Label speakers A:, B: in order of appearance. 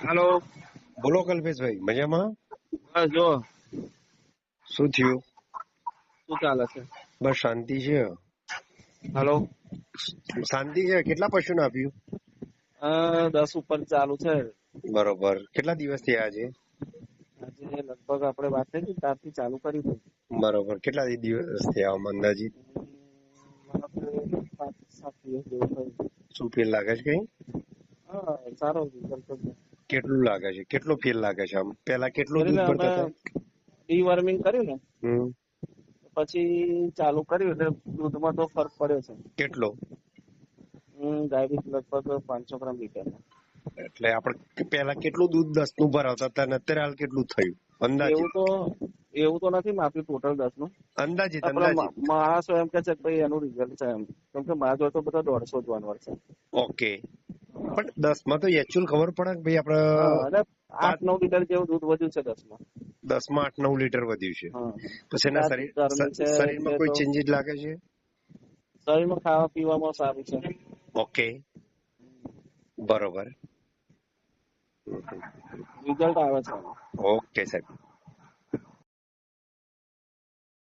A: હાલો.
B: બોલો કલ્પેશભાઈ, મજામાં?
A: બસ જો
B: શું થયું?
A: શું ચાલે છે?
B: બસ શાંતિ છે.
A: હાલો.
B: શાંતિ છે. કેટલા પશુને આપ્યું?
A: 10 ઉપર ચાલુ છે.
B: બરોબર. કેટલા દિવસ થયા આજે?
A: આજે લગભગ આપણે વાત થઈ હતી ત્યારથી ચાલુ કરી દઉં.
B: બરોબર. કેટલા દિવસ થયા આમ અંદાજિત?
A: મને તો 5-7 દિવસ જેવું થયું.
B: શું ફેર લાગે છે કઈ?
A: હા, સારો રિઝલ્ટ છે.
B: કેટલું લાગે છે? કેટલો ફેર લાગે છે આમ? પેલા કેટલું
A: કરીને
B: દૂધ
A: અમે
B: ભરતા હતા?
A: ડીવર્મિંગ કર્યું ને
B: હમ.
A: પછી ચાલુ કર્યું એટલે દૂધમાં તો ફરક પડ્યો છે.
B: કેટલો?
A: ડાયાબિટીસ લગભગ 500 ગ્રામ લીટરમાં.
B: એટલે આપણે પેલા કેટલું દૂધ 10 નું ભરાવતા હતા અને અત્યારે હાલ કેટલું થયું? અંદાજિત.
A: એવું તો નથી માપ્યું ટોટલ 10 નું.
B: અંદાજિત
A: આપણા માણસો એમ કે છે કે ભાઈ એનું રિઝલ્ટ છે એમ, કેમ કે મારા જોડે તો બધા 150 જાનવર છે.
B: ઓકે. પણ 10 માં તો એકચ્યુઅલ ખબર પડે કે ભાઈ આપડે
A: અને 8-9 લીટર જેવું દૂધ વધ્યું છે 10 માં.
B: 10 માં 8-9 લીટર વધ્યું છે. પછી એના શરીરમાં કોઈ ચેન્જીસ લાગે છે?
A: શરીરમાં ખાવા પીવામાં સારું છે.
B: ઓકે, બરોબર.
A: રિઝલ્ટ આવે છે.
B: ઓકે સાહેબ.